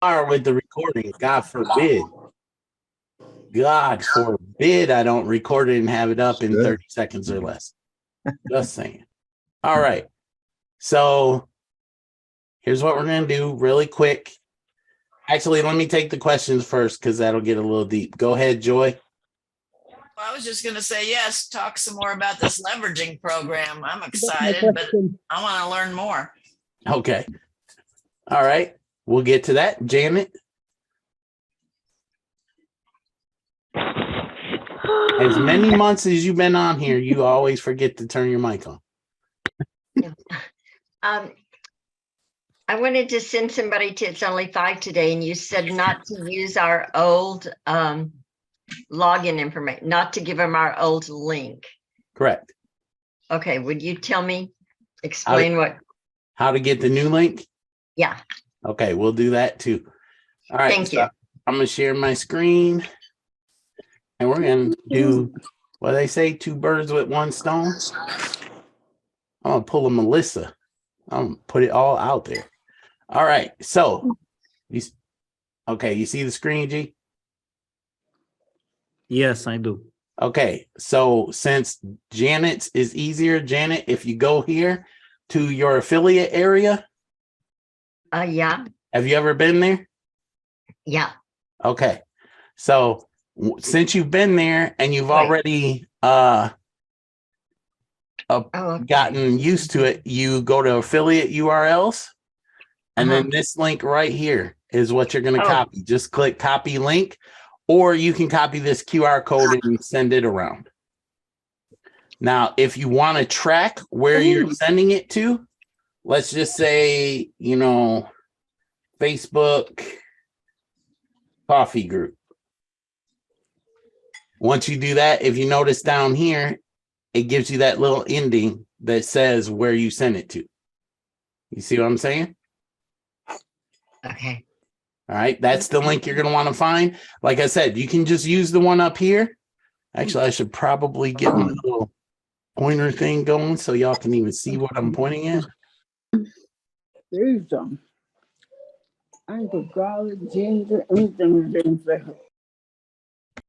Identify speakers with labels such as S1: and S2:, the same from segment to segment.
S1: Are with the recording. God forbid. God forbid I don't record it and have it up in 30 seconds or less. Just saying. All right. So here's what we're going to do really quick. Actually, let me take the questions first because that'll get a little deep. Go ahead, Joy.
S2: Well, I was just going to say, yes, talk some more about this leveraging program. I'm excited, but I want to learn more.
S1: Okay. All right. We'll get to that. Janet. As many months as you've been on here, you always forget to turn your mic on.
S3: I wanted to send somebody to It's Only 5 today, and you said not to use our old login information, not to give them our old link.
S1: Correct.
S3: Okay, would you explain
S1: how to get the new link?
S3: Yeah.
S1: Okay, we'll do that too. All right.
S3: Thank you.
S1: I'm going to share my screen. And we're going to do what they say, 2 birds with 1 stone. I'm going to pull a Melissa. I'm going to put it all out there. All right. So, you see the screen, G?
S4: Yes, I do.
S1: Okay. So, since Janet's is easier, Janet, if you go here to your affiliate area.
S3: Yeah.
S1: Have you ever been there?
S3: Yeah.
S1: Okay. So, since you've been there and you've already gotten used to it, you go to affiliate URLs, and then this link right here is what you're going to copy. Just click copy link, or you can copy this QR code and send it around. Now, if you want to track where you're sending it to, let's just say, Facebook coffee group. Once you do that, if you notice down here, it gives you that little ending that says where you sent it to. You see what I'm saying?
S3: Okay.
S1: All right. That's the link you're going to want to find. Like I said, you can just use the one up here. Actually, I should probably get my little pointer thing going so y'all can even see what I'm pointing at.
S5: There's some. I put garlic, ginger, anything.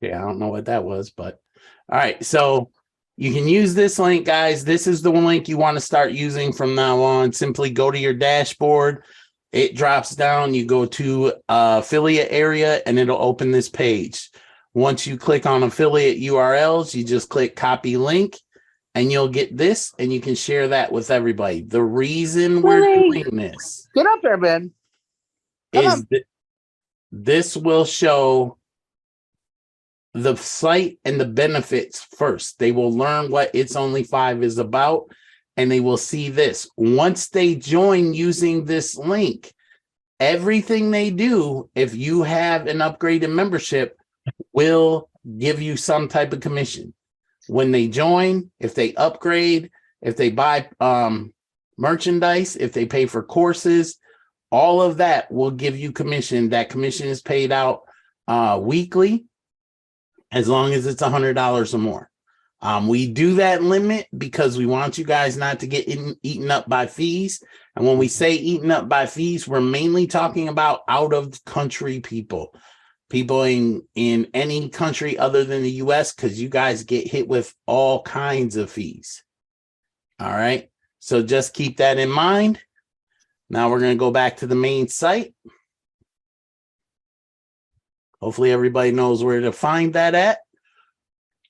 S1: Yeah, I don't know what that was, but all right. So you can use this link, guys. This is the one link you want to start using from now on. Simply go to your dashboard. It drops down. You go to affiliate area and it'll open this page. Once you click on affiliate URLs, you just click copy link and you'll get this and you can share that with everybody. The reason we're doing this.
S5: Get up there, Ben.
S1: Is that this will show the site and the benefits first. They will learn what It's Only 5 is about, and they will see this. Once they join using this link, everything they do, if you have an upgraded membership, will give you some type of commission. When they join, if they upgrade, if they buy merchandise, if they pay for courses, all of that will give you commission. That commission is paid out weekly, as long as it's $100 or more. We do that limit because we want you guys not to get eaten up by fees. And when we say eaten up by fees, we're mainly talking about out of country people in any country other than the US, because you guys get hit with all kinds of fees. All right. So just keep that in mind. Now we're going to go back to the main site. Hopefully everybody knows where to find that at.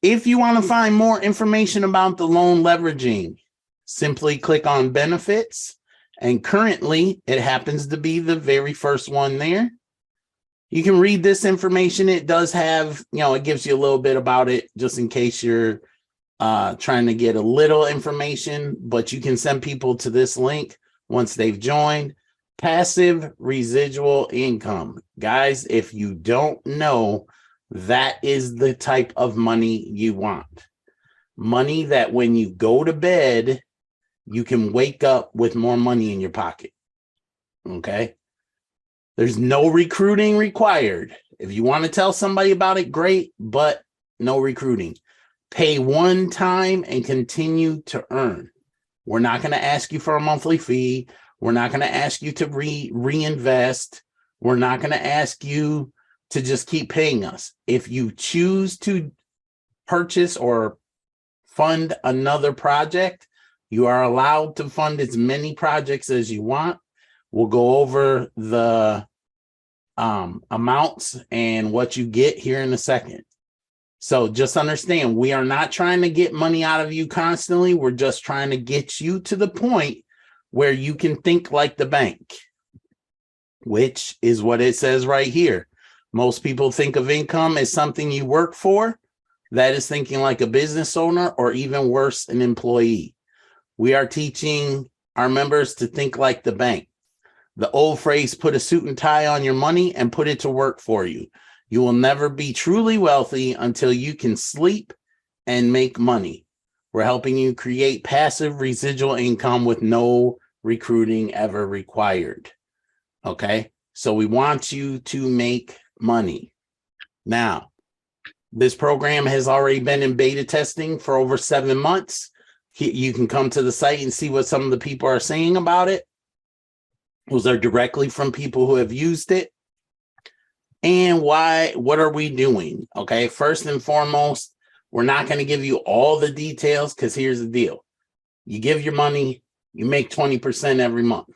S1: If you want to find more information about the loan leveraging, simply click on benefits. And currently it happens to be the very first one there. You can read this information. It does have, it gives you a little bit about it just in case you're trying to get a little information, but you can send people to this link once they've joined. Passive residual income. Guys, if you don't know, that is the type of money you want. Money that when you go to bed, you can wake up with more money in your pocket. Okay? There's no recruiting required. If you want to tell somebody about it, great, but no recruiting. Pay one time and continue to earn. We're not going to ask you for a monthly fee. We're not going to ask you to reinvest. We're not going to ask you to just keep paying us. If you choose to purchase or fund another project, you are allowed to fund as many projects as you want. We'll go over the amounts and what you get here in a second. So just understand, we are not trying to get money out of you constantly. We're just trying to get you to the point where you can think like the bank, which is what it says right here. Most people think of income as something you work for. That is thinking like a business owner, or even worse, an employee. We are teaching our members to think like the bank. The old phrase, put a suit and tie on your money and put it to work for you. You will never be truly wealthy until you can sleep and make money. We're helping you create passive residual income with no recruiting ever required. Okay, so we want you to make money. Now, this program has already been in beta testing for over 7 months. You can come to the site and see what some of the people are saying about it. Those are directly from people who have used it. And why? What are we doing? Okay, first and foremost, we're not going to give you all the details, because here's the deal. You give your money, you make 20% every month.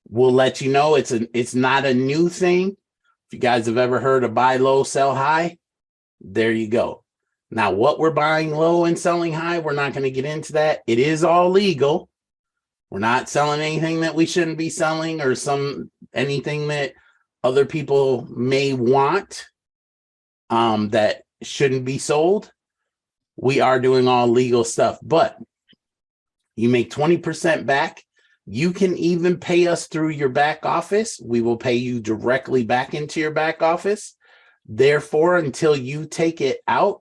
S1: We'll let you know it's not a new thing. If you guys have ever heard of buy low, sell high, there you go. Now, what we're buying low and selling high, we're not going to get into that. It is all legal. We're not selling anything that we shouldn't be selling, or anything that other people may want that shouldn't be sold. We are doing all legal stuff, but you make 20% back. You can even pay us through your back office. We will pay you directly back into your back office. Therefore, until you take it out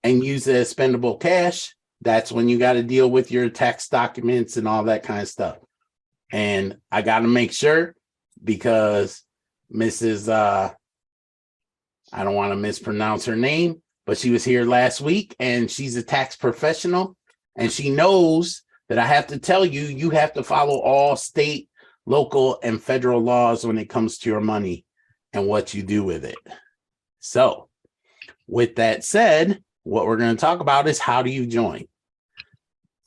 S1: and use it as spendable cash, that's when you got to deal with your tax documents and all that kind of stuff. And I got to make sure, because Mrs. I don't want to mispronounce her name, but she was here last week, and she's a tax professional, and she knows that I have to tell you, you have to follow all state, local, and federal laws when it comes to your money and what you do with it. So with that said, what we're going to talk about is, how do you join?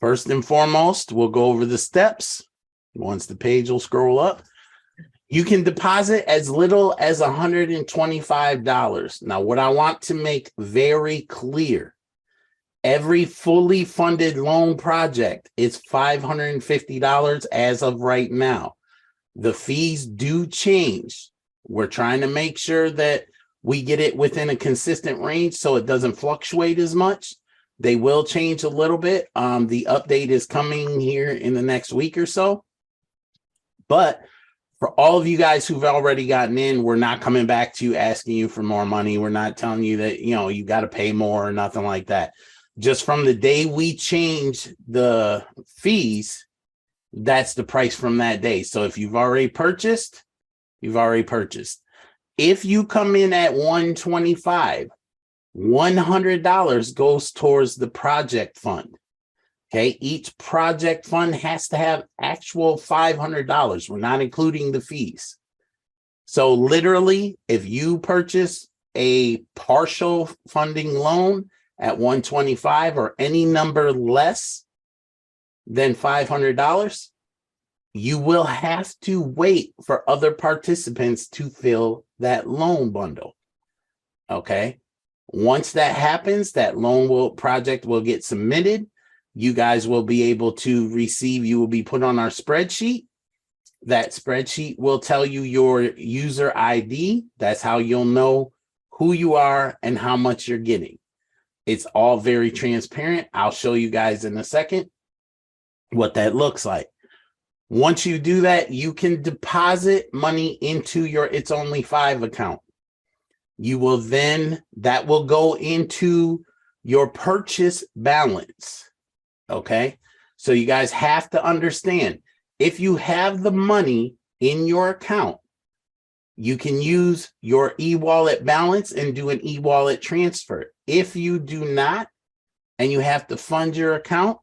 S1: First and foremost, we'll go over the steps. Once the page will scroll up, you can deposit as little as $125. Now, what I want to make very clear, every fully funded loan project is $550 as of right now. The fees do change. We're trying to make sure that we get it within a consistent range so it doesn't fluctuate as much. They will change a little bit. The update is coming here in the next week or so. But for all of you guys who've already gotten in, we're not coming back to you asking you for more money. We're not telling you that, you got to pay more or nothing like that. Just from the day we change the fees, that's the price from that day. So if you've already purchased, you've already purchased. If you come in at $125, $100 goes towards the project fund. Okay, each project fund has to have actual $500. We're not including the fees. So literally, if you purchase a partial funding loan at $125 or any number less than $500, you will have to wait for other participants to fill that loan bundle. Okay, once that happens, that project will get submitted. You guys will be able to receive, you will be put on our spreadsheet. That spreadsheet will tell you your user ID. That's how you'll know who you are and how much you're getting. It's all very transparent. I'll show you guys in a second what that looks like. Once you do that, you can deposit money into your It's Only 5 account. You will then, that will go into your purchase balance. Okay, so you guys have to understand, if you have the money in your account, you can use your e-wallet balance and do an e-wallet transfer. If you do not, and you have to fund your account,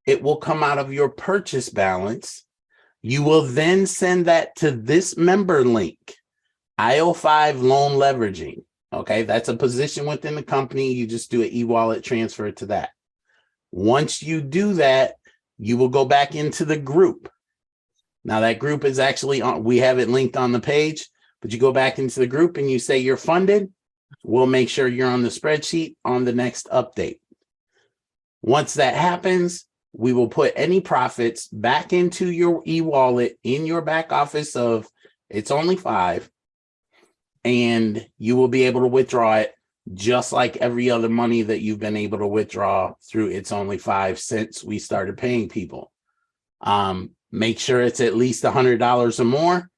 S1: it will come out of your purchase balance. You will then send that to this member link. IO5 loan leveraging. Okay, that's a position within the company. You just do an e-wallet transfer to that. Once you do that, you will go back into the group. Now that group is actually on, we have it linked on the page, but you go back into the group and you say you're funded. We'll make sure you're on the spreadsheet on the next update. Once that happens, we will put any profits back into your e-wallet in your back office of it's only 5, and you will be able to withdraw it just like every other money that you've been able to withdraw through It's Only 5 since we started paying people. Make sure it's at least $100 or more,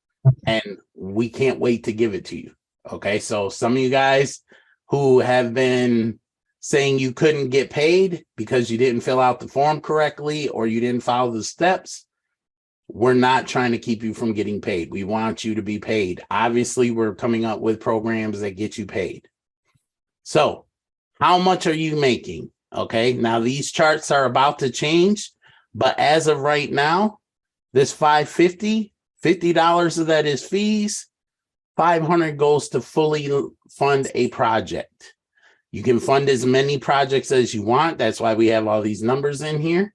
S1: and we can't wait to give it to you. Okay, so some of you guys who have been saying you couldn't get paid because you didn't fill out the form correctly or you didn't follow the steps, we're not trying to keep you from getting paid. We want you to be paid. Obviously, we're coming up with programs that get you paid. So how much are you making? Okay, now these charts are about to change, but as of right now, this $550, $50 of that is fees. $500 goes to fully fund a project. You can fund as many projects as you want. That's why we have all these numbers in here.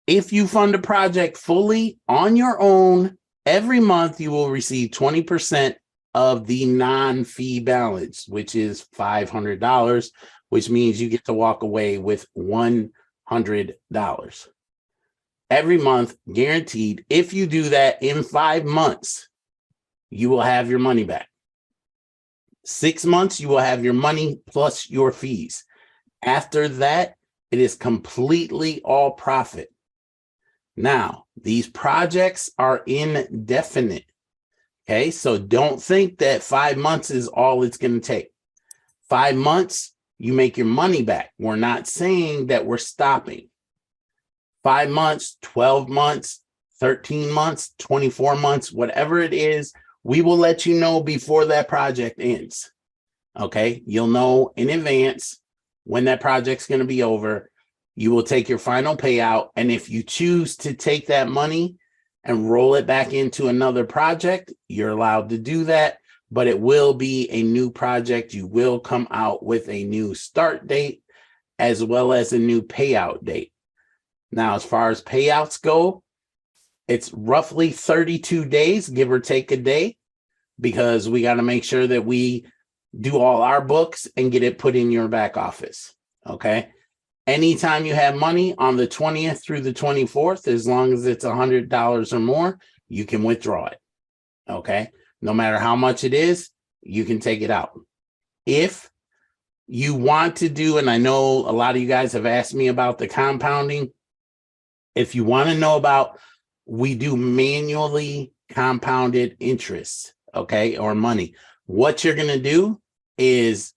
S1: If you fund a project fully on your own, every month you will receive 20% of the non-fee balance, which is $500, which means you get to walk away with $100. Every month, guaranteed. If you do that in 5 months, you will have your money back. 6 months, you will have your money plus your fees. After that, it is completely all profit. Now, these projects are indefinite. Okay, so don't think that 5 months is all it's going to take. 5 months, you make your money back. We're not saying that we're stopping. 5 months, 12 months, 13 months, 24 months, whatever it is, we will let you know before that project ends. Okay, you'll know in advance when that project's going to be over. You will take your final payout. And if you choose to take that money and roll it back into another project, you're allowed to do that. But it will be a new project. You will come out with a new start date as well as a new payout date. Now, as far as payouts go, it's roughly 32 days, give or take a day, because we got to make sure that we do all our books and get it put in your back office. Okay. Anytime you have money on the 20th through the 24th, as long as it's $100 or more, you can withdraw it. Okay. No matter how much it is, you can take it out. If you want to do, and I know a lot of you guys have asked me about the compounding. If you want to know about, we do manually compounded interest, okay, or money. What you're going to do is,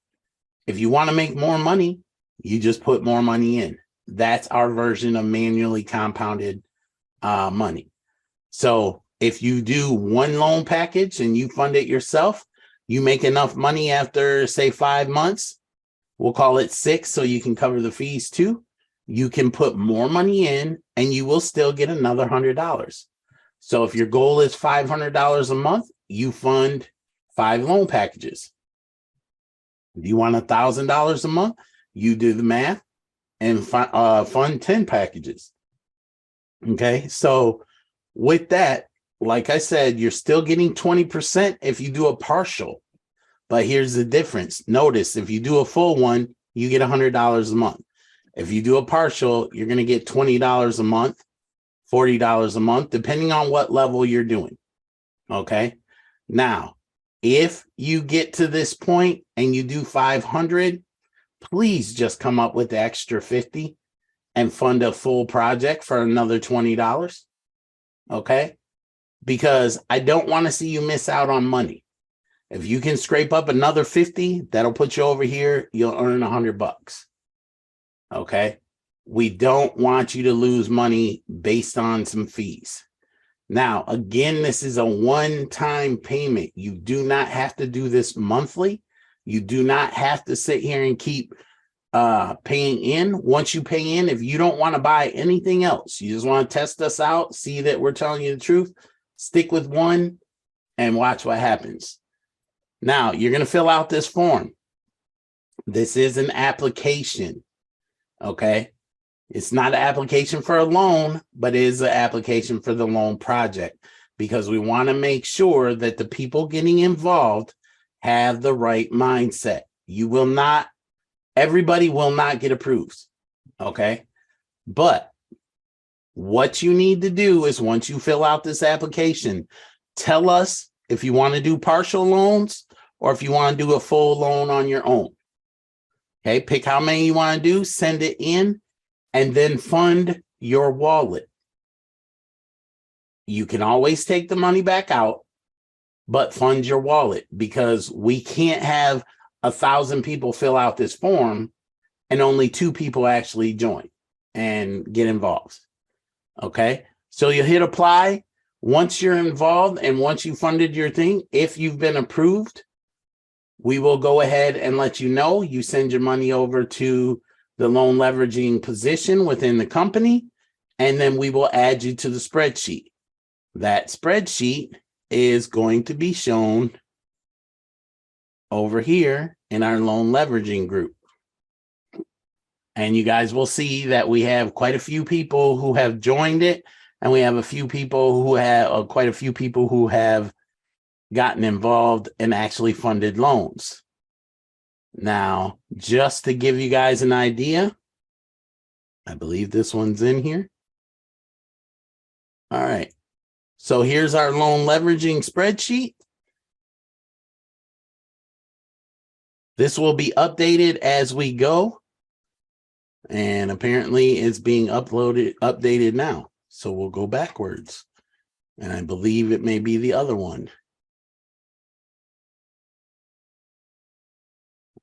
S1: if you want to make more money, you just put more money in. That's our version of manually compounded money. So if you do one loan package and you fund it yourself, you make enough money after, say, 5 months. We'll call it 6 so you can cover the fees too. You can put more money in and you will still get another $100. So if your goal is $500 a month, you fund 5 loan packages. If you want $1,000 a month, you do the math and fund 10 packages. Okay, so with that, like I said, you're still getting 20% if you do a partial. But here's the difference. Notice if you do a full one, you get $100 a month. If you do a partial, you're going to get $20 a month, $40 a month, depending on what level you're doing. Okay. Now, if you get to this point and you do 500, please just come up with the extra 50 and fund a full project for another $20. Okay. Because I don't want to see you miss out on money. If you can scrape up another 50, that'll put you over here. You'll earn $100. Okay. We don't want you to lose money based on some fees. Now, again, this is a one-time payment. You do not have to do this monthly. You do not have to sit here and keep paying in. Once you pay in, if you don't want to buy anything else, you just want to test us out, see that we're telling you the truth, stick with one and watch what happens. Now, you're going to fill out this form. This is an application, okay? It's not an application for a loan, but it is an application for the loan project, because we want to make sure that the people getting involved have the right mindset. Everybody will not get approved, okay? But what you need to do is, once you fill out this application, tell us if you want to do partial loans or if you want to do a full loan on your own. Okay, pick how many you want to do, send it in, and then fund your wallet. You can always take the money back out, but fund your wallet, because we can't have 1,000 people fill out this form and only 2 people actually join and get involved. Okay, so you hit apply. Once you're involved and once you funded your thing, if you've been approved, we will go ahead and let you know. You send your money over to the loan leveraging position within the company, and then we will add you to the spreadsheet. That spreadsheet is going to be shown over here in our loan leveraging group. And you guys will see that we have quite a few people who have joined it, and we have a few people who have quite a few people who have gotten involved and actually funded loans. Now, just to give you guys an idea, I believe this one's in here. All right. So here's our loan leveraging spreadsheet. This will be updated as we go. And apparently it's being updated now. So we'll go backwards. And I believe it may be the other one.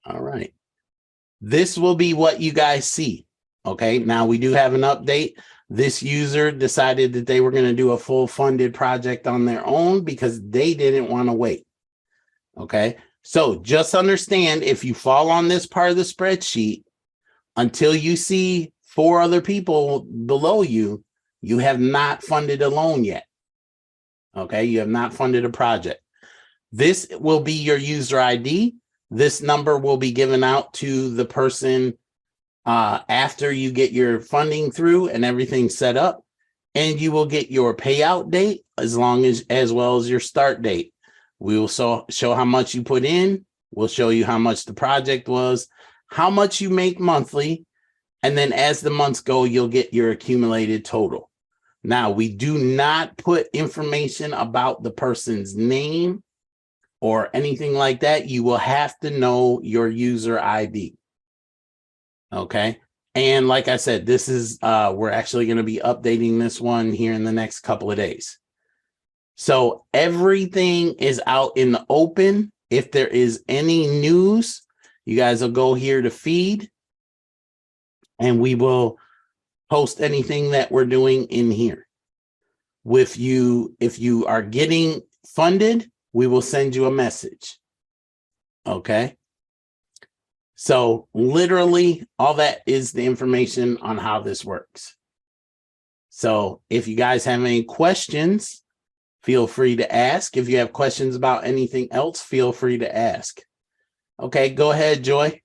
S1: All right. This will be what you guys see. Okay. Now we do have an update. This user decided that they were going to do a full funded project on their own because they didn't want to wait. Okay. So just understand, if you fall on this part of the spreadsheet, until you see 4 other people below you, you have not funded a loan yet. Okay. You have not funded a project. This will be your user ID. This number will be given out to the person after you get your funding through and everything set up, and you will get your payout date as well as your start date. We will show how much you put in. We'll show you how much the project was, how much you make monthly, and then as the months go, you'll get your accumulated total. Now, we do not put information about the person's name or anything like that. You will have to know your user ID. Okay. And like I said, this is, we're actually going to be updating this one here in the next couple of days. So everything is out in the open. If there is any news, you guys will go here to feed, and we will post anything that we're doing in here. If you are getting funded, we will send you a message. Okay. So literally all that is the information on how this works. So if you guys have any questions, feel free to ask. If you have questions about anything else, feel free to ask. Okay, go ahead, Joy.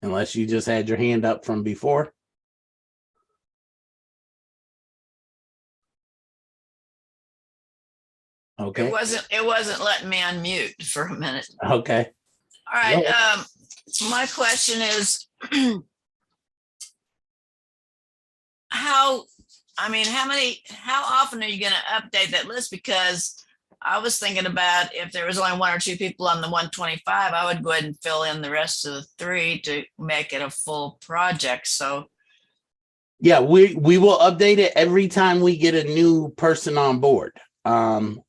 S1: Unless you just had your hand up from before. Okay.
S2: It wasn't letting me unmute for a minute.
S1: Okay.
S2: All right. My question is, how often are you going to update that list? Because I was thinking about, if there was only 1 or 2 people on the 125, I would go ahead and fill in the rest of the 3 to make it a full project. So
S1: yeah, we will update it every time we get a new person on board.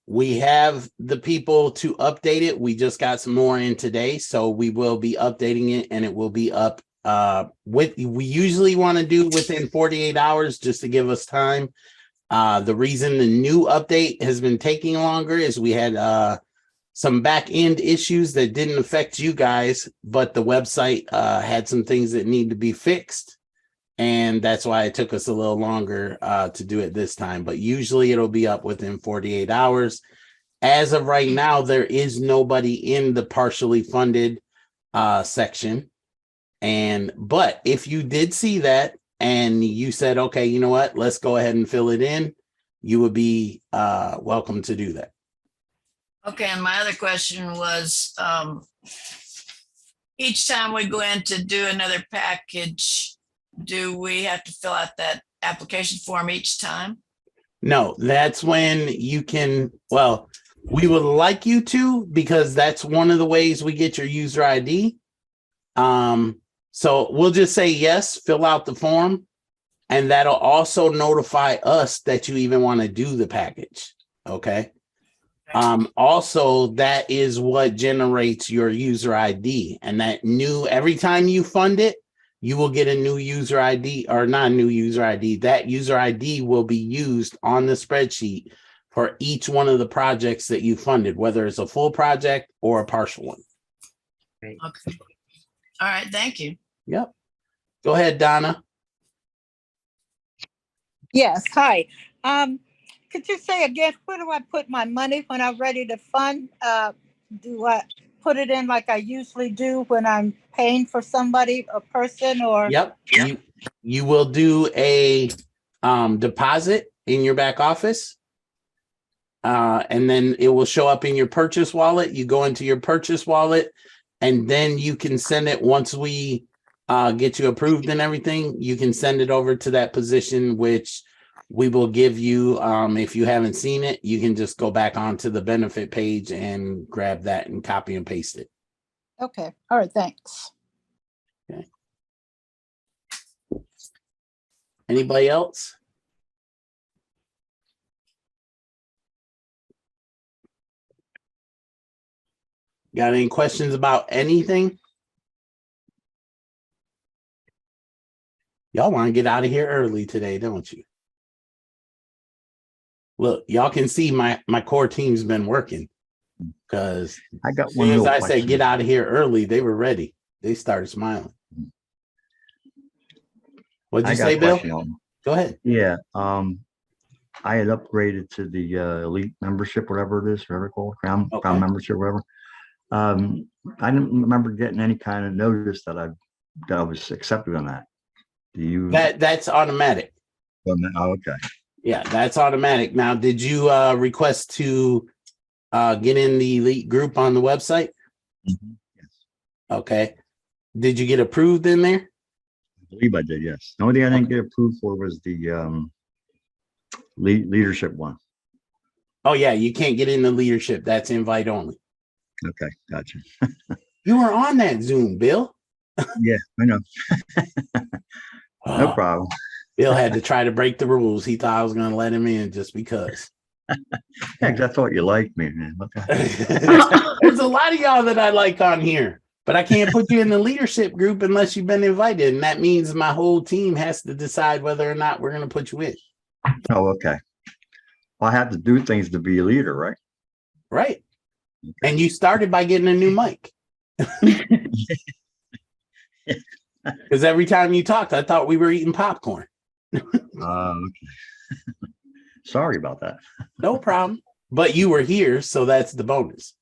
S1: We have the people to update it. We just got some more in today, so we will be updating it, and it will be up. We usually want to do within 48 hours just to give us time. The reason the new update has been taking longer is we had some back end issues that didn't affect you guys, but the website had some things that need to be fixed. And that's why it took us a little longer to do it this time. But usually it'll be up within 48 hours. As of right now, there is nobody in the partially funded section. But if you did see that and you said, okay, you know what, let's go ahead and fill it in, you would be welcome to do that.
S2: Okay, and my other question was, each time we go in to do another package, do we have to fill out that application form each time?
S1: No, that's when you can, well, we would like you to, because that's one of the ways we get your user ID. So we'll just say yes, fill out the form, and that'll also notify us that you even want to do the package. Okay. Also, that is what generates your user ID, and that every time you fund it, you will get a new user ID, or not a new user ID. That user ID will be used on the spreadsheet for each one of the projects that you funded, whether it's a full project or a partial one.
S2: Okay. All right, thank you.
S1: Yep. Go ahead, Donna.
S4: Yes, hi. Could you say again, where do I put my money when I'm ready to fund? Do I put it in like I usually do when I'm paying for somebody, a person, or?
S1: Yep. You will do a deposit in your back office. And then it will show up in your purchase wallet. You go into your purchase wallet, and then you can send it once we get you approved and everything. You can send it over to that position, which we will give you. If you haven't seen it, you can just go back onto the benefit page and grab that and copy and paste it.
S4: Okay, all right, thanks.
S1: Okay. Anybody else? Got any questions about anything? Y'all want to get out of here early today, don't you? Look, y'all can see my core team's been working, because
S6: I got
S1: as
S6: one.
S1: soon as
S6: little
S1: I said
S6: question.
S1: get out of here early, they were ready. They started smiling. What'd
S6: I
S1: you
S6: got
S1: say,
S6: a
S1: Bill?
S6: question on-
S1: Go ahead.
S6: Yeah, I had upgraded to the elite membership, whatever it is, whatever it's called, crown
S1: Okay.
S6: membership, whatever. I didn't remember getting any kind of notice that I was accepted on that. Do you?
S1: That's automatic.
S6: Oh, okay.
S1: Yeah, that's automatic. Now, did you request to get in the elite group on the website?
S6: Mhm. Yes,
S1: Okay. Did you get approved in there?
S6: I believe I did. Yes. The only thing I didn't get approved for was the leadership one.
S1: Oh yeah, you can't get in the leadership. That's invite only.
S6: Okay, gotcha.
S1: You were on that Zoom, Bill.
S6: Yeah, I know. No
S1: Oh,
S6: problem.
S1: Bill had to try to break the rules. He thought I was going to let him in just because.
S6: Yeah, 'cause I thought you liked me, man. What the-
S1: There's a lot of y'all that I like on here, but I can't put you in the leadership group unless you've been invited. And that means my whole team has to decide whether or not we're going to put you in.
S6: Oh, okay. Well, I have to do things to be a leader, right?
S1: Right. And you started by getting a new mic. Because every time you talked, I thought we were eating popcorn.
S6: Okay. Sorry about that.
S1: No problem. But you were here, so that's the bonus.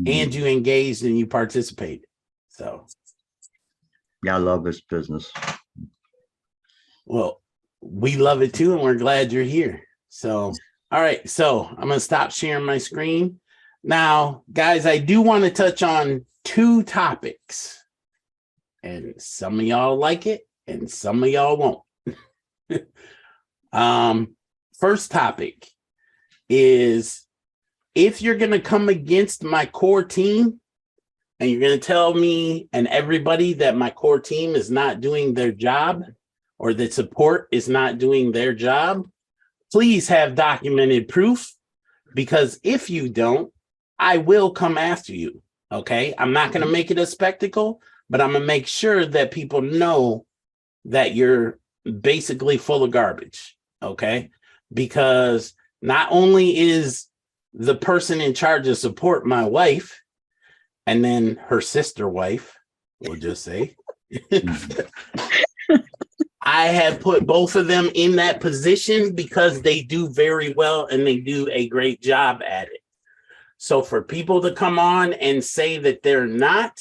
S1: And
S6: Mhm.
S1: you engaged and you participated. So,
S6: Yeah, I love this business.
S1: well, we love it too, and we're glad you're here. So, all right. So I'm going to stop sharing my screen. Now, guys, I do want to touch on two topics. And some of y'all like it, and some of y'all won't. First topic is, if you're going to come against my core team and you're going to tell me and everybody that my core team is not doing their job, or that support is not doing their job, please have documented proof, because if you don't, I will come after you. Okay. I'm not going to make it a spectacle, but I'm going to make sure that people know that you're basically full of garbage. Okay. Because not only is the person in charge of support my wife, and then her sister wife, we'll just say, I have put both of them in that position because they do very well and they do a great job at it. So for people to come on and say that they're not,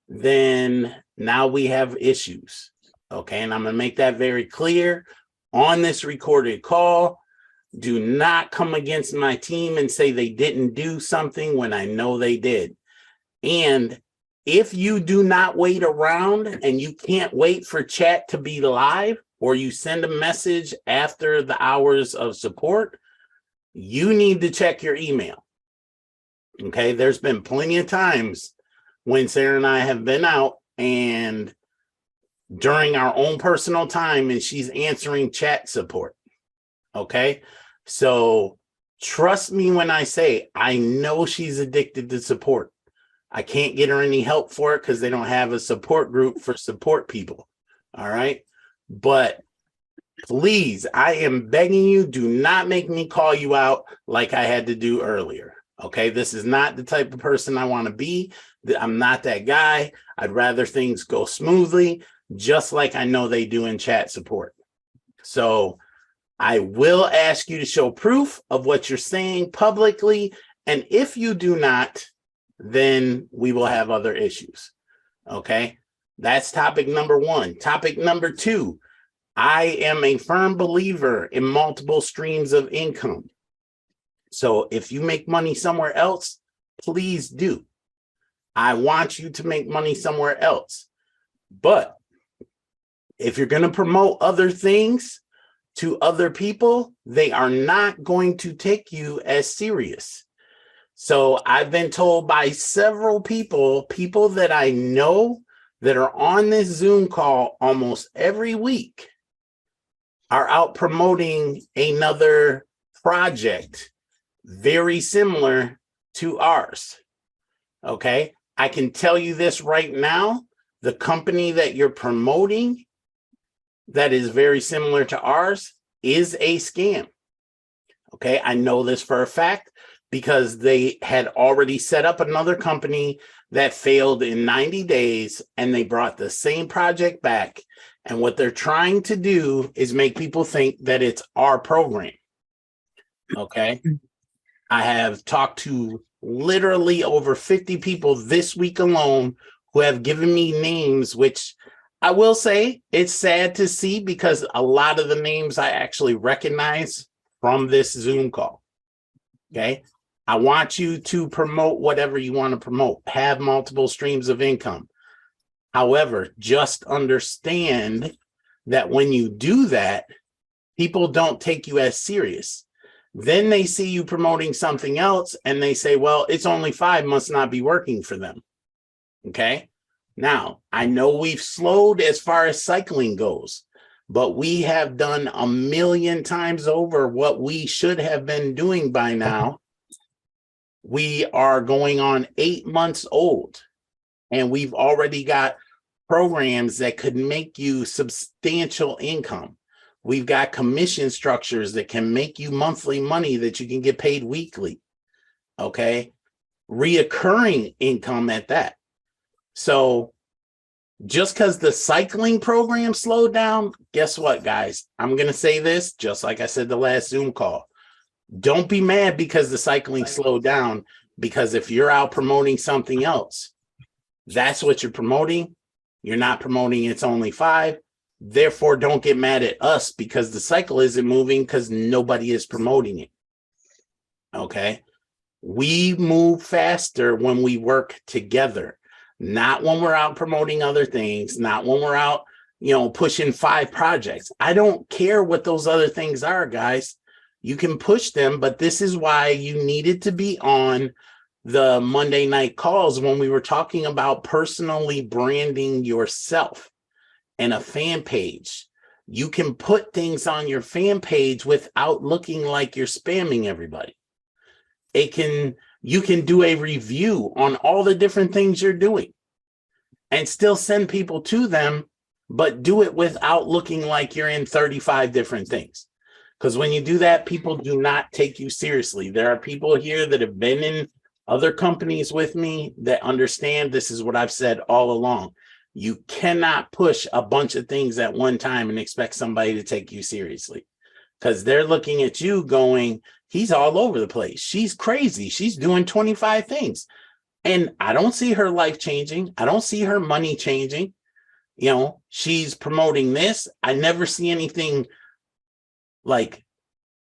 S1: then now we have issues. Okay, and I'm going to make that very clear on this recorded call. Do not come against my team and say they didn't do something when I know they did. And if you do not wait around and you can't wait for chat to be live, or you send a message after the hours of support, you need to check your email. Okay, there's been plenty of times when Sarah and I have been out and during our own personal time and she's answering chat support. Okay, so trust me when I say I know she's addicted to support. I can't get her any help for it because they don't have a support group for support people. All right. But please, I am begging you, do not make me call you out like I had to do earlier. Okay. This is not the type of person I want to be. I'm not that guy. I'd rather things go smoothly, just like I know they do in chat support. So I will ask you to show proof of what you're saying publicly. And if you do not, then we will have other issues. Okay, that's topic number one. Topic number two, I am a firm believer in multiple streams of income. So if you make money somewhere else, please do. I want you to make money somewhere else. But if you're going to promote other things to other people, they are not going to take you as serious. So I've been told by several people that I know that are on this Zoom call almost every week are out promoting another project very similar to ours. Okay, I can tell you this right now, the company that you're promoting that is very similar to ours is a scam. Okay, I know this for a fact, because they had already set up another company that failed in 90 days and they brought the same project back. And what they're trying to do is make people think that it's our program. Okay. I have talked to literally over 50 people this week alone who have given me names, which I will say it's sad to see because a lot of the names I actually recognize from this Zoom call. Okay. I want you to promote whatever you want to promote, have multiple streams of income. However, just understand that when you do that, people don't take you as serious. Then they see you promoting something else and they say, well, it's only 5, must not be working for them. Okay. Now, I know we've slowed as far as cycling goes, but we have done 1,000,000 times over what we should have been doing by now. We are going on 8 months old, and we've already got programs that could make you substantial income. We've got commission structures that can make you monthly money that you can get paid weekly. Okay. Reoccurring income at that. So just because the cycling program slowed down, guess what, guys? I'm going to say this, just like I said the last Zoom call. Don't be mad because the cycling slowed down, because if you're out promoting something else, that's what you're promoting. You're not promoting it's only 5. Therefore, don't get mad at us because the cycle isn't moving because nobody is promoting it. Okay. We move faster when we work together, not when we're out promoting other things, not when we're out, pushing 5 projects. I don't care what those other things are, guys. You can push them, but this is why you needed to be on the Monday night calls when we were talking about personally branding yourself and a fan page. You can put things on your fan page without looking like you're spamming everybody. You can do a review on all the different things you're doing and still send people to them, but do it without looking like you're in 35 different things. Because when you do that, people do not take you seriously. There are people here that have been in other companies with me that understand this is what I've said all along. You cannot push a bunch of things at one time and expect somebody to take you seriously, because they're looking at you going, he's all over the place. She's crazy. She's doing 25 things. And I don't see her life changing. I don't see her money changing. You know, she's promoting this. I never see anything like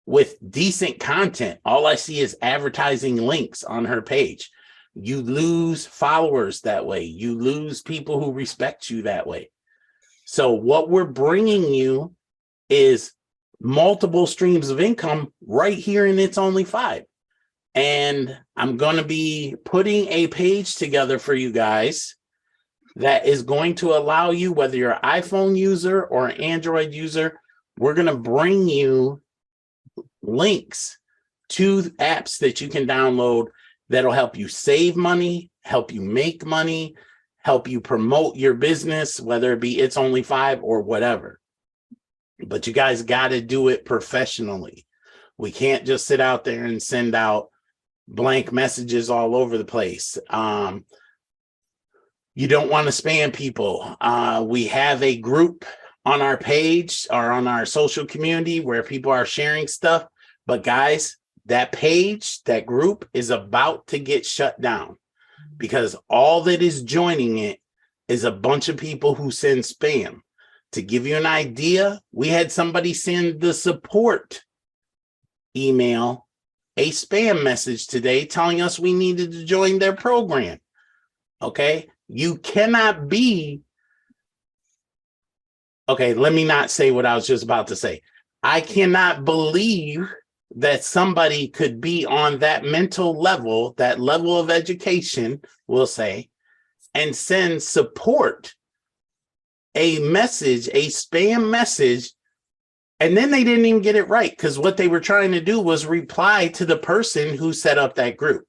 S1: with decent content. All I see is advertising links on her page. You lose followers that way. You lose people who respect you that way. So what we're bringing you is multiple streams of income right here in It's Only Five. And I'm going to be putting a page together for you guys that is going to allow you, whether you're an iPhone user or an Android user, we're going to bring you links to apps that you can download that'll help you save money, help you make money, help you promote your business, whether it be It's Only Five or whatever. But you guys got to do it professionally. We can't just sit out there and send out blank messages all over the place. You don't want to spam people. We have a group on our page or on our social community where people are sharing stuff. But guys, that page, that group is about to get shut down because all that is joining it is a bunch of people who send spam. To give you an idea, we had somebody send the support email a spam message today telling us we needed to join their program. Okay, you cannot be. Okay, let me not say what I was just about to say. I cannot believe that somebody could be on that mental level, that level of education, we'll say, and send support a message, a spam message, and then they didn't even get it right because what they were trying to do was reply to the person who set up that group.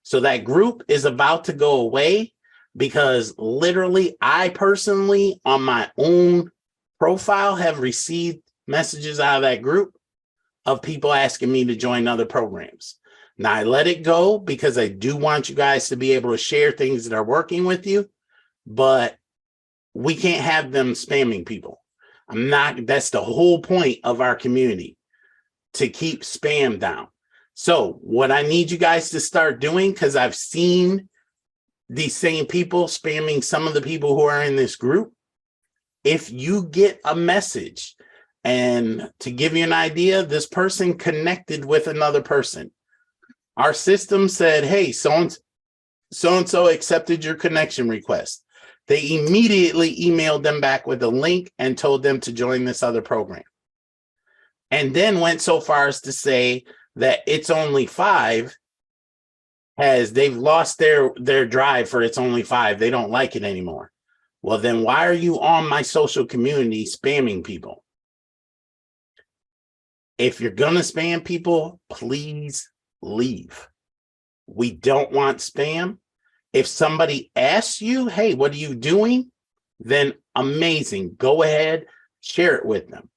S1: So that group is about to go away because literally I personally on my own profile have received messages out of that group of people asking me to join other programs. Now I let it go because I do want you guys to be able to share things that are working with you, but we can't have them spamming people. That's the whole point of our community, to keep spam down. So what I need you guys to start doing, because I've seen these same people spamming some of the people who are in this group. If you get a message, and to give you an idea, this person connected with another person. Our system said, hey, so-and-so accepted your connection request. They immediately emailed them back with a link and told them to join this other program. And then went so far as to say that It's Only Five they've lost their drive for It's Only Five. They don't like it anymore. Well, then why are you on my social community spamming people? If you're going to spam people, please leave. We don't want spam. If somebody asks you, hey, what are you doing? Then amazing. Go ahead, share it with them.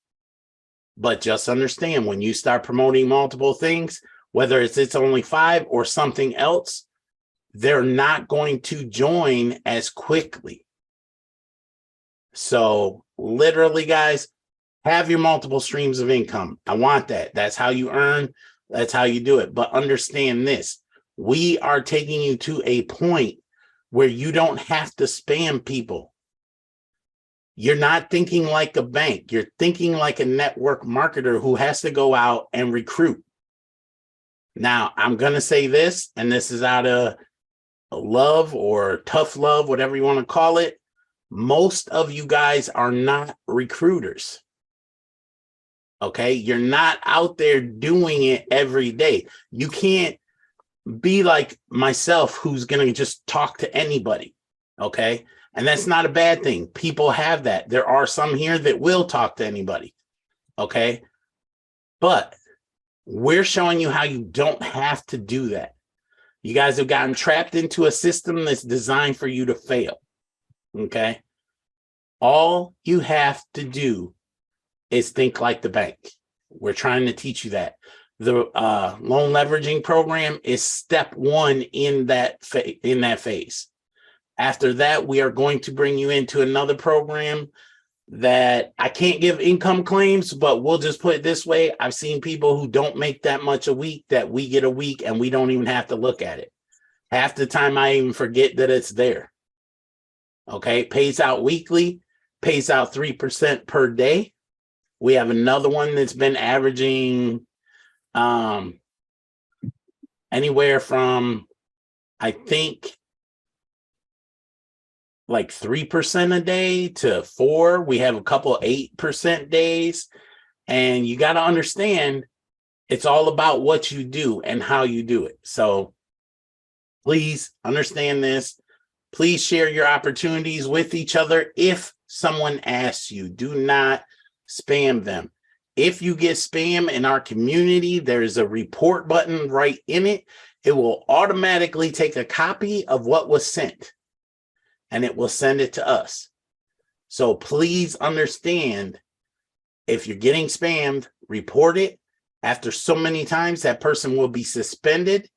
S1: But just understand, when you start promoting multiple things, whether It's Only Five or something else, they're not going to join as quickly. So literally, guys, have your multiple streams of income. I want that. That's how you earn. That's how you do it. But understand this. We are taking you to a point where you don't have to spam people. You're not thinking like a bank. You're thinking like a network marketer who has to go out and recruit. Now, I'm going to say this, and this is out of love or tough love, whatever you want to call it. Most of you guys are not recruiters. Okay, you're not out there doing it every day. You can't be like myself, who's going to just talk to anybody. Okay, and that's not a bad thing. People have that. There are some here that will talk to anybody. Okay, but we're showing you how you don't have to do that. You guys have gotten trapped into a system that's designed for you to fail. Okay, all you have to do is think like the bank. We're trying to teach you that. The loan leveraging program is step one in that phase. After that, we are going to bring you into another program that I can't give income claims, but we'll just put it this way. I've seen people who don't make that much a week that we get a week and we don't even have to look at it. Half the time I even forget that it's there. Okay, pays out weekly, pays out 3% per day. We have another one that's been averaging anywhere from, I think, like 3% a day to 4%. We have a couple 8% days. And you got to understand, it's all about what you do and how you do it. So please understand this. Please share your opportunities with each other. If someone asks you, do not spam them. If you get spam in our community, there's a report button right in it. It will automatically take a copy of what was sent and it will send it to us. So please understand, if you're getting spammed, report it. After so many times, that person will be suspended.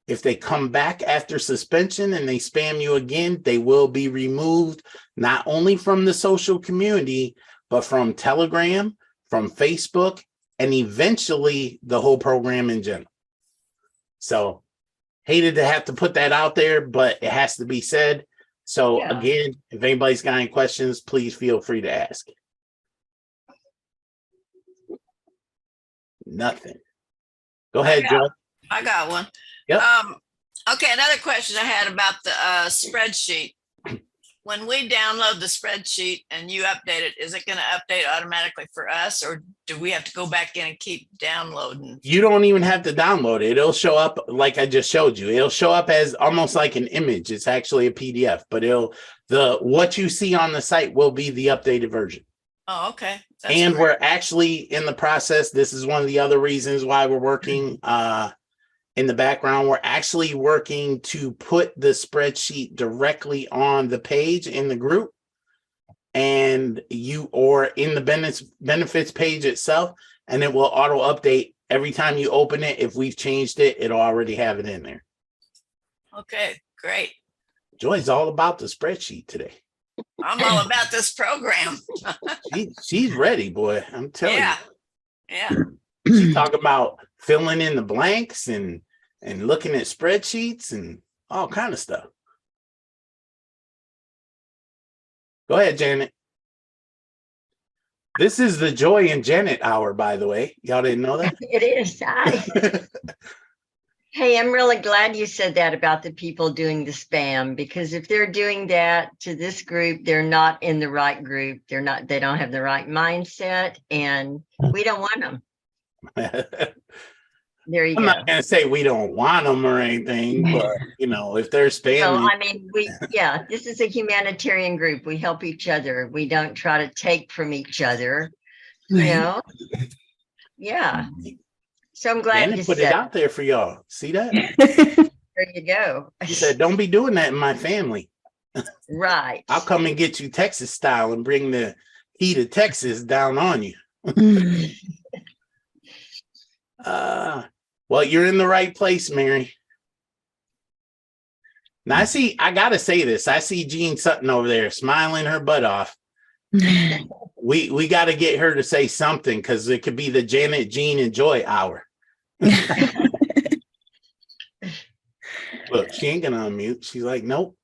S1: If they come back after suspension and they spam you again, they will be removed, not only from the social community, but from Telegram, from Facebook, and eventually the whole program in general. So hated to have to put that out there, but it has to be said. So again, if anybody's got any questions, please feel free to ask. Nothing. Go ahead, Joe.
S2: I got one.
S1: Yep.
S2: Okay, another question I had about the spreadsheet. When we download the spreadsheet and you update it, is it going to update automatically for us, or do we have to go back in and keep downloading?
S1: You don't even have to download it. It'll show up like I just showed you. It'll show up as almost like an image. It's actually a PDF, but what you see on the site will be the updated version.
S2: Oh, okay.
S1: And great. We're actually in the process. This is one of the other reasons why we're working in the background. We're actually working to put the spreadsheet directly on the page in the group, and or in the benefits page itself, and it will auto update every time you open it. If we've changed it, it'll already have it in there.
S2: Okay, great.
S1: Joy's all about the spreadsheet today.
S2: I'm all about this program.
S1: She's ready, boy. I'm telling you.
S2: Yeah.
S1: She's talking about filling in the blanks and looking at spreadsheets and all kind of stuff. Go ahead, Janet. This is the Joy and Janet hour, by the way. Y'all didn't know that?
S3: It is. Hey, I'm really glad you said that about the people doing the spam, because if they're doing that to this group, they're not in the right group. They don't have the right mindset, and we don't want them. There you go.
S1: I'm not going to say we don't want them or anything, but if they're spamming.
S3: So, I mean, this is a humanitarian group. We help each other. We don't try to take from each other, Yeah. So I'm glad you
S1: put it out there for y'all. See that?
S3: There you go.
S1: He said, don't be doing that in my family.
S3: Right.
S1: I'll come and get you Texas style and bring the heat of Texas down on you. Well, you're in the right place, Mary. Now I gotta say this. I see Jean Sutton over there smiling her butt off. We got to get her to say something, because it could be the Janet, Jean, and Joy hour. Look, she ain't gonna unmute. She's like, nope,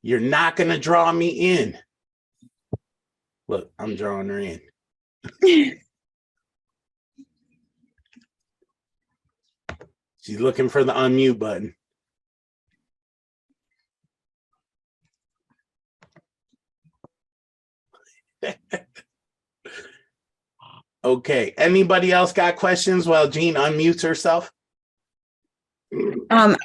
S1: you're not gonna draw me in. Look, I'm drawing her in. She's looking for the unmute button. Okay. Anybody else got questions while Jean unmutes herself?
S7: I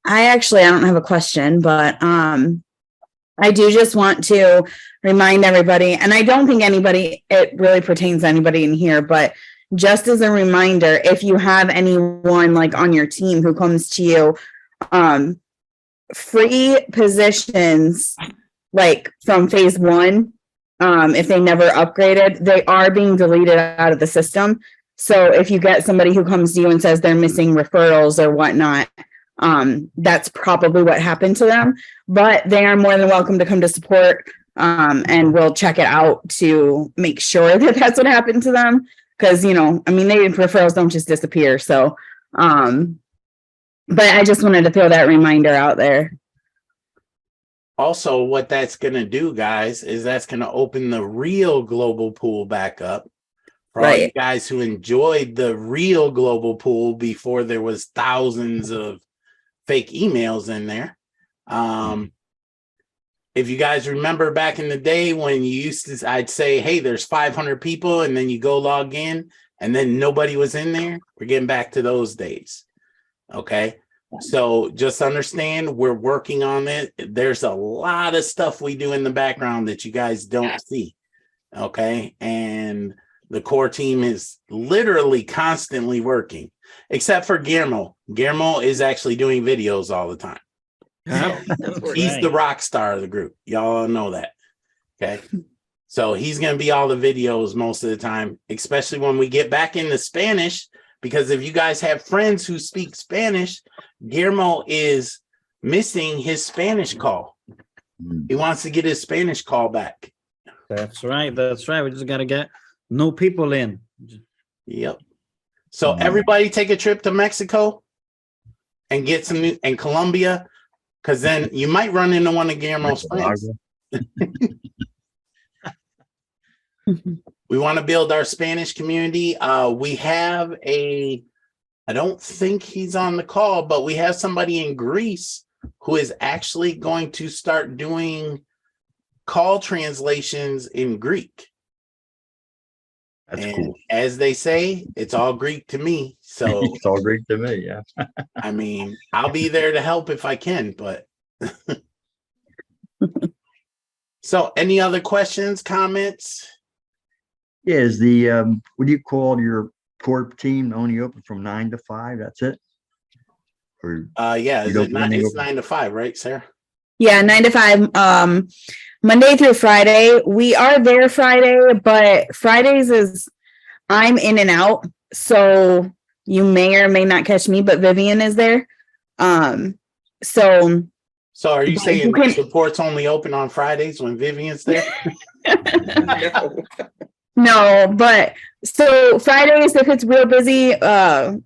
S7: actually, I don't have a question, but I do just want to remind everybody, and I don't think it really pertains to anybody in here, but just as a reminder, if you have anyone like on your team who comes to you, free positions, like from phase 1, if they never upgraded, they are being deleted out of the system. So if you get somebody who comes to you and says they're missing referrals or whatnot, That's probably what happened to them, but they are more than welcome to come to support. And we'll check it out to make sure that that's what happened to them. Cause they referrals don't just disappear. So, but I just wanted to throw that reminder out there.
S1: Also, what that's going to do, guys, is that's going to open the real global pool back up for all you guys who enjoyed the real global pool before there was thousands of fake emails in there. If you guys remember back in the day when you used to, I'd say, hey, there's 500 people, and then you go log in and then nobody was in there. We're getting back to those days. Okay. So just understand we're working on it. There's a lot of stuff we do in the background that you guys don't see. Okay. And the core team is literally constantly working, except for Guillermo. Guillermo is actually doing videos all the time. So he's the rock star of the group. Y'all know that. Okay. So he's going to be all the videos most of the time, especially when we get back into Spanish, because if you guys have friends who speak Spanish, Guillermo is missing his Spanish call. He wants to get his Spanish call back.
S8: That's right. That's right. We just got to get new people in.
S1: Yep. So everybody take a trip to Mexico and get some new, and Colombia, because then you might run into one of Guillermo's friends. We want to build our Spanish community. We have I don't think he's on the call, but we have somebody in Greece who is actually going to start doing call translations in Greek.
S6: That's cool.
S1: As they say, it's all Greek to me. So
S6: it's all Greek to me. Yeah.
S1: I mean, I'll be there to help if I can, but so any other questions, comments?
S6: Yeah, is the what do you call your core team only open from 9 to 5? That's it? Or
S1: yeah, it's 9 to 5, right, Sarah?
S7: Yeah, 9 to 5. Monday through Friday. We are there Friday, but Fridays is I'm in and out. So you may or may not catch me, but Vivian is there. So
S1: are you saying support's only open on Fridays when Vivian's there?
S7: No, but so Fridays, if it's real busy,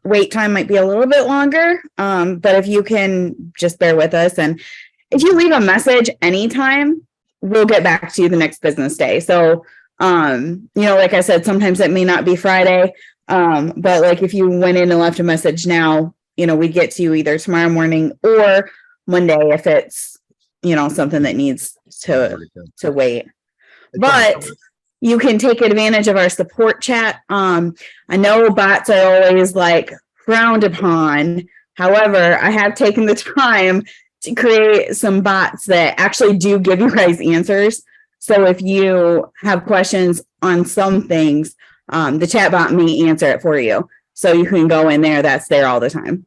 S7: wait time might be a little bit longer. But if you can just bear with us, and if you leave a message anytime, we'll get back to you the next business day. So, like I said, sometimes it may not be Friday. But like if you went in and left a message now, we get to you either tomorrow morning or Monday if it's, something that needs to wait. But you can take advantage of our support chat. I know bots are always frowned upon. However, I have taken the time to create some bots that actually do give you guys answers. So if you have questions on some things, the chat bot may answer it for you. So you can go in there. That's there all the time.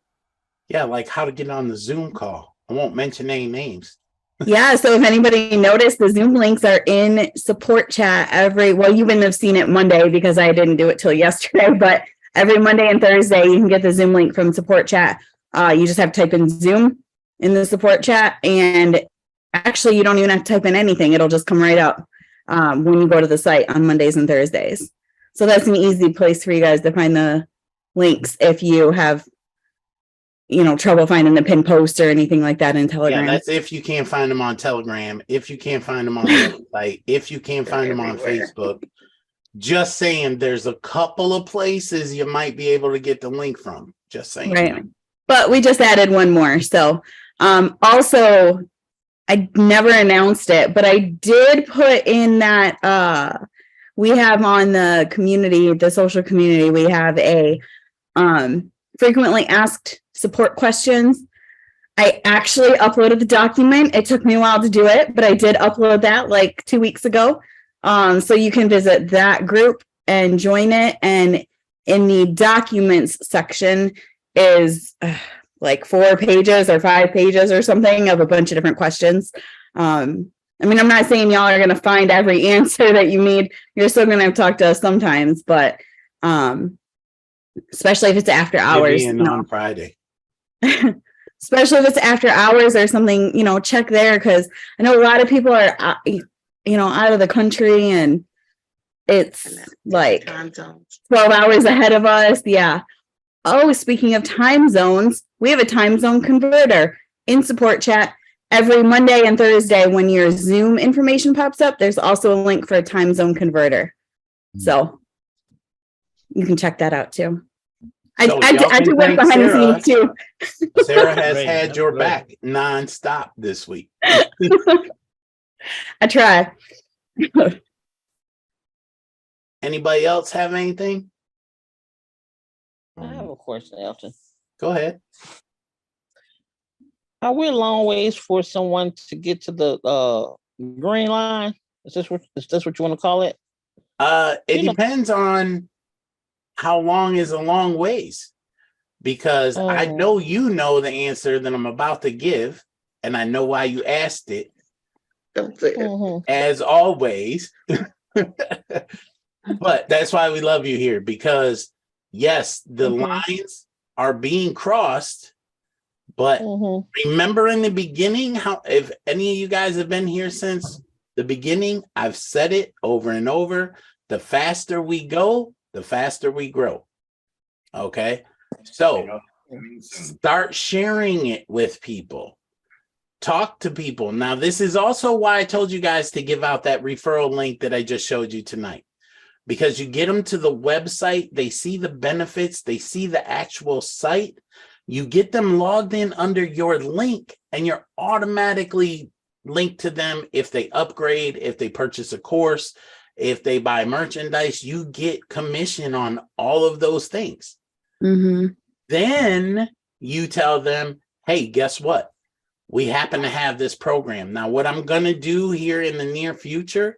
S1: Yeah, like how to get on the Zoom call. I won't mention any names.
S7: Yeah, so if anybody noticed, the Zoom links are in support chat you wouldn't have seen it Monday because I didn't do it till yesterday, but every Monday and Thursday, you can get the Zoom link from support chat. You just have to type in Zoom in the support chat, and actually you don't even have to type in anything. It'll just come right up when you go to the site on Mondays and Thursdays. So that's an easy place for you guys to find the links if you have trouble finding the pin post or anything like that in Telegram.
S1: Yeah, that's if you can't find them on Telegram, if you can't find them on the website, if you can't find them on Facebook. Just saying, there's a couple of places you might be able to get the link from. Just saying.
S7: Right. But we just added one more. So also, I never announced it, but I did put in that we have on the community, the social community, we have a frequently asked support questions. I actually uploaded the document. It took me a while to do it, but I did upload that 2 weeks ago. So you can visit that group and join it. And in the documents section is 4 pages or 5 pages or something of a bunch of different questions. I'm not saying y'all are going to find every answer that you need. You're still going to have to talk to us sometimes, but especially if it's after hours.
S1: On Friday.
S7: especially if it's after hours or something, check there. Cause I know a lot of people are, out of the country and it's like 12 hours ahead of us. Yeah. Oh, speaking of time zones, we have a time zone converter in support chat every Monday and Thursday. When your Zoom information pops up, there's also a link for a time zone converter. So you can check that out too.
S1: So
S7: I
S1: y'all
S7: do
S1: can
S7: work
S1: thank
S7: behind the
S1: Sarah.
S7: scenes too.
S1: Sarah has
S8: Great,
S1: had
S8: that's
S1: your
S8: great.
S1: back nonstop this week.
S7: I try.
S1: Anybody else have anything?
S9: I have a question, Elton.
S1: Go ahead.
S9: Are we a long ways for someone to get to the green line? Is this what you want to call it?
S1: It
S9: You know-
S1: depends on how long is a long ways, because I know you know the answer that I'm about to give, and I know why you asked it.
S9: Mhm.
S1: As always. But that's why we love you here, because yes, the lines are being crossed, but remember in the beginning, how, if any of you guys have been here since the beginning, I've said it over and over, the faster we go, the faster we grow. Okay, so start sharing it with people. Talk to people. Now, this is also why I told you guys to give out that referral link that I just showed you tonight, because you get them to the website, they see the benefits, they see the actual site, you get them logged in under your link, and you're automatically linked to them. If they upgrade, if they purchase a course, if they buy merchandise, you get commission on all of those things. Then you tell them, hey, guess what? We happen to have this program. Now, what I'm going to do here in the near future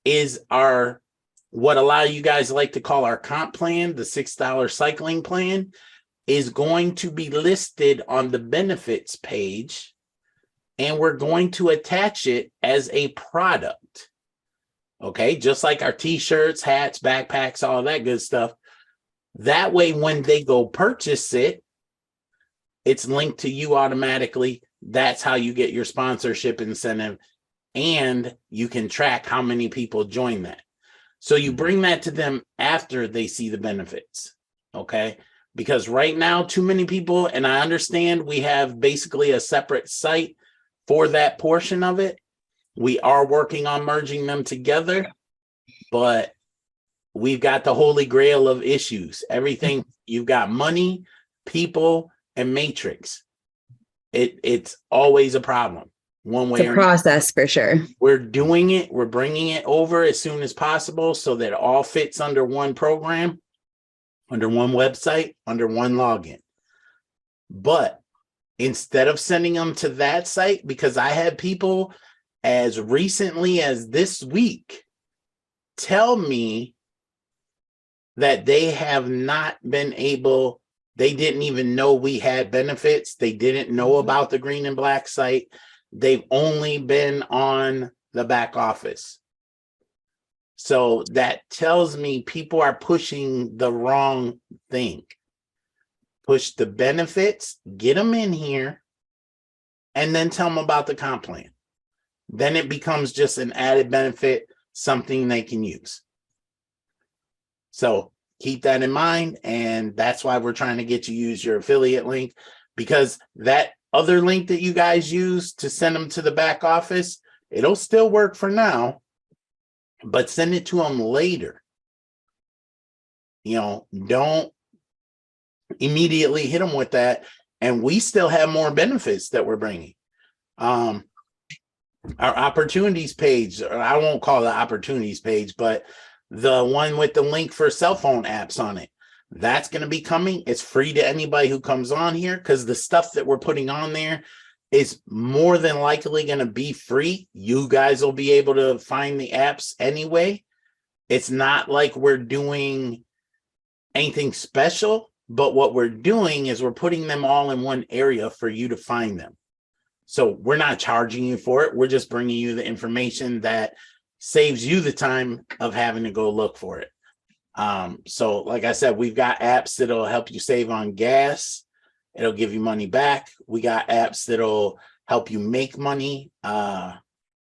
S1: is what a lot of you guys like to call our comp plan, the $6 cycling plan, is going to be listed on the benefits page, and we're going to attach it as a product. Okay, just like our t-shirts, hats, backpacks, all that good stuff. That way, when they go purchase it, it's linked to you automatically. That's how you get your sponsorship incentive, and you can track how many people join that. So you bring that to them after they see the benefits, okay? Because right now, too many people, and I understand we have basically a separate site for that portion of it. We are working on merging them together, but we've got the holy grail of issues. Everything, you've got money, people, and matrix. It's always a problem. One way
S7: It's a process for sure.
S1: We're doing it. We're bringing it over as soon as possible so that it all fits under one program, under one website, under one login. But instead of sending them to that site, because I had people as recently as this week tell me that they have not been able, they didn't even know we had benefits. They didn't know about the green and black site. They've only been on the back office. So that tells me people are pushing the wrong thing. Push the benefits, get them in here, and then tell them about the comp plan. Then it becomes just an added benefit, something they can use. So keep that in mind. And that's why we're trying to get you to use your affiliate link, because that other link that you guys use to send them to the back office, it'll still work for now, but send it to them later. You know, don't immediately hit them with that. And we still have more benefits that we're bringing. Our opportunities page, or I won't call it opportunities page, but the one with the link for cell phone apps on it, that's going to be coming. It's free to anybody who comes on here, because the stuff that we're putting on there is more than likely going to be free. You guys will be able to find the apps anyway. It's not like we're doing anything special, but what we're doing is we're putting them all in one area for you to find them. So we're not charging you for it. We're just bringing you the information that saves you the time of having to go look for it. So like I said, we've got apps that'll help you save on gas. It'll give you money back. We got apps that'll help you make money, apps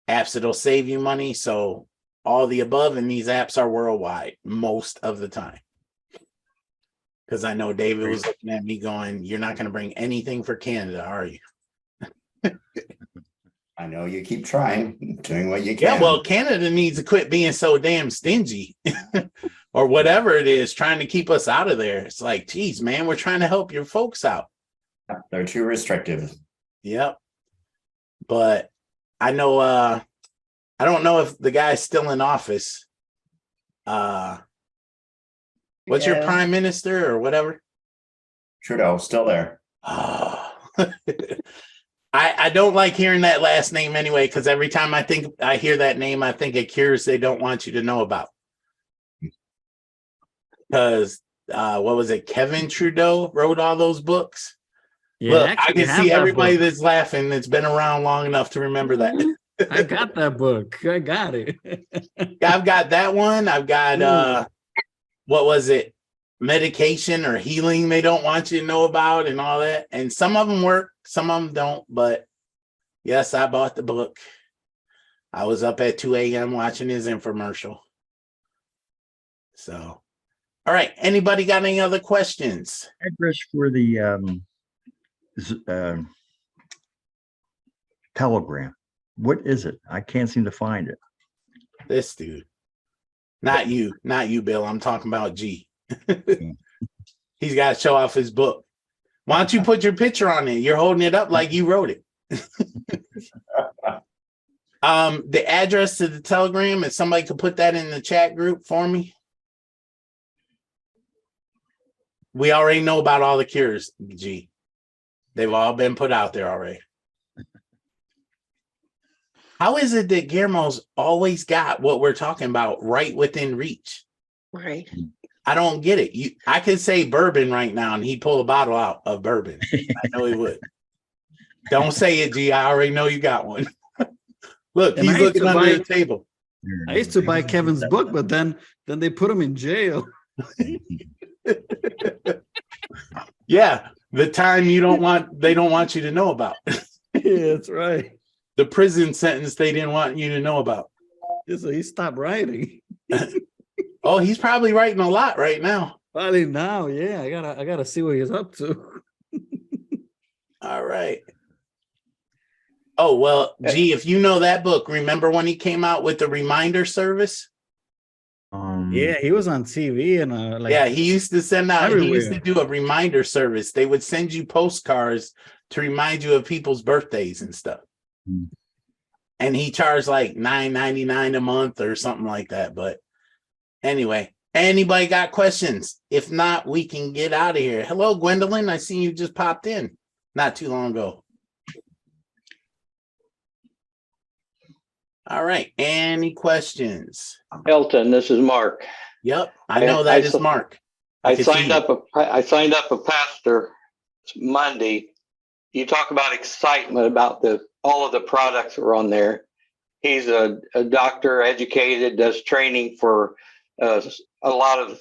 S1: that'll save you money. So all the above, and these apps are worldwide most of the time. Because I know David was looking at me going, "You're not going to bring anything for Canada, are you?"
S10: I know you keep trying, doing what you can.
S1: Yeah, well, Canada needs to quit being so damn stingy or whatever it is, trying to keep us out of there. It's like, geez, man, we're trying to help your folks out.
S10: They're too restrictive.
S1: Yep. But I know, I don't know if the guy's still in office. What's your
S3: Yeah.
S1: prime minister or whatever?
S10: Trudeau, still there.
S1: Oh. I don't like hearing that last name anyway, because every time I hear that name, I think of cures they don't want you to know about. Because what was it? Kevin Trudeau wrote all those books.
S8: Yeah,
S1: Look, I
S8: actually
S1: can
S8: have
S1: see
S8: that
S1: everybody
S8: book.
S1: that's laughing that's been around long enough to remember that.
S8: I got that book. I got it.
S1: I've got that one. I've got what was it? Medication or healing they don't want you to know about and all that. And some of them work, some of them don't. But yes, I bought the book. I was up at 2 a.m. watching his infomercial. So, all right. Anybody got any other questions?
S6: Address for the Telegram. What is it? I can't seem to find it.
S1: This dude. Not you, Bill. I'm talking about G. He's got to show off his book. Why don't you put your picture on it? You're holding it up like you wrote it. The address to the Telegram, if somebody could put that in the chat group for me. We already know about all the cures, G. They've all been put out there already. How is it that Guillermo's always got what we're talking about right within reach?
S3: Right.
S1: I don't get it. I could say bourbon right now and he'd pull a bottle out of bourbon. I know he would. Don't say it, G. I already know you got one. Look,
S8: And
S1: he's
S8: I used
S1: looking
S8: to
S1: under
S8: buy-
S1: the table.
S8: I used to buy Kevin's book, but then they put him in jail.
S1: Yeah, the time they don't want you to know about.
S8: Yeah, that's right.
S1: The prison sentence they didn't want you to know about.
S8: Yeah, so he stopped writing.
S1: Oh, he's probably writing a lot right now.
S8: Probably now, yeah. I gotta see what he's up to.
S1: All right. Oh, well, gee, if you know that book, remember when he came out with the reminder service?
S8: Yeah, he was on TV and
S1: Yeah, he used to send out, he used to
S8: everywhere.
S1: do a reminder service. They would send you postcards to remind you of people's birthdays and stuff. And he charged like $9.99 a month or something like that. But anyway, anybody got questions? If not, we can get out of here. Hello, Gwendolyn. I see you just popped in not too long ago. All right. Any questions?
S11: Elton, this is Mark.
S1: Yep. I know that is Mark.
S11: I signed up a pastor Monday. You talk about excitement about all of the products that are on there. He's a doctor, educated, does training for a lot of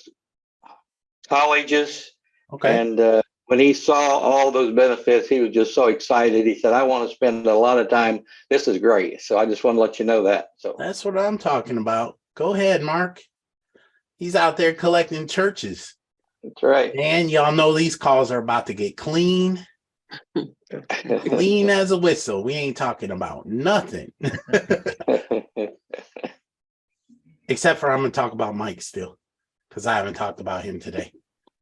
S11: colleges.
S1: Okay.
S11: And when he saw all those benefits, he was just so excited. He said, I want to spend a lot of time. This is great. So I just want to let you know that. So
S1: that's what I'm talking about. Go ahead, Mark. He's out there collecting churches.
S11: That's right.
S1: And y'all know these calls are about to get clean. Clean as a whistle. We ain't talking about nothing. Except for I'm going to talk about Mike still. Because I haven't talked about him today.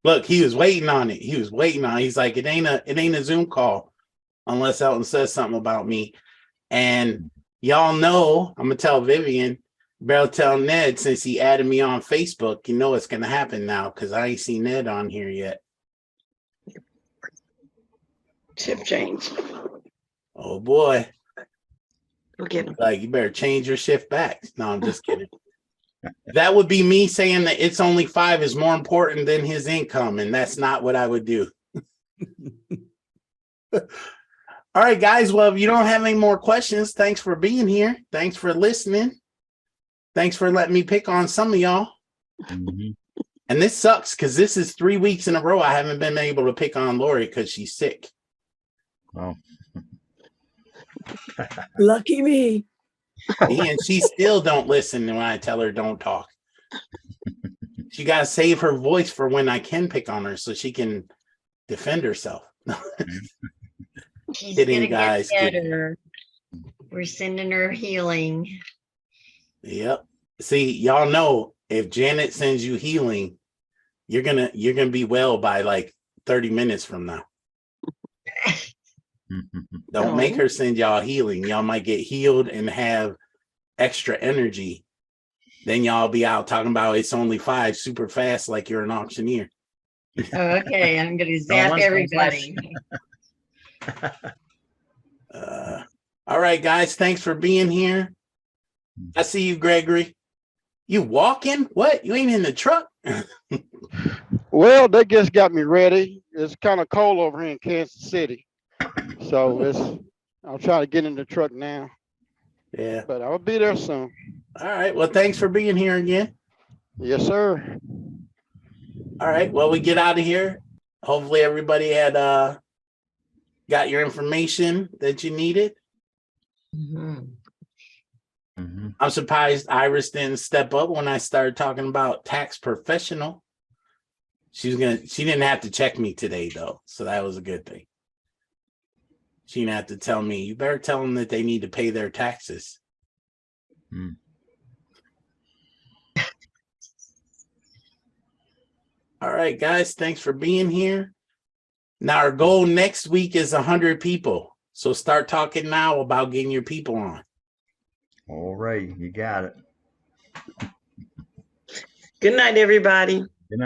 S1: Look, he was waiting on it. He was waiting on it. He's like, it ain't a Zoom call unless Elton says something about me. And y'all know, I'm going to tell Vivian, better tell Ned, since he added me on Facebook, you know what's going to happen now because I ain't seen Ned on here yet.
S3: Shift change.
S1: Oh, boy.
S3: Okay.
S1: Like, you better change your shift back. No, I'm just kidding. That would be me saying that it's only 5 is more important than his income, and that's not what I would do. All right, guys. Well, if you don't have any more questions, thanks for being here. Thanks for listening. Thanks for letting me pick on some of y'all. And this sucks because this is 3 weeks in a row I haven't been able to pick on Lori because she's sick.
S6: Oh.
S12: Lucky me.
S1: And she still don't listen when I tell her don't talk. She got to save her voice for when I can pick on her so she can defend herself.
S3: She's
S1: Kidding,
S3: gonna
S1: guys,
S3: get
S1: kidding.
S3: better. We're sending her healing.
S1: Yep. See, y'all know if Janet sends you healing, you're gonna be well by like 30 minutes from now. Don't make her send y'all healing. Y'all might get healed and have extra energy. Then y'all be out talking about it's only 5 super fast like you're an auctioneer.
S3: Okay, I'm gonna zap everybody.
S1: All right, guys, thanks for being here. I see you, Gregory. You walking? What? You ain't in the truck?
S13: Well, they just got me ready. It's kind of cold over here in Kansas City. So I'll try to get in the truck now.
S1: Yeah.
S13: But I'll be there soon.
S1: All right. Well, thanks for being here again.
S13: Yes, sir.
S1: All right. Well, we get out of here. Hopefully everybody had got your information that you needed. I'm surprised Iris didn't step up when I started talking about tax professional. She didn't have to check me today though, so that was a good thing. She didn't have to tell me, you better tell them that they need to pay their taxes. All right, guys, thanks for being here. Now our goal next week is 100 people. So start talking now about getting your people on.
S6: All right, you got it.
S12: Good night, everybody.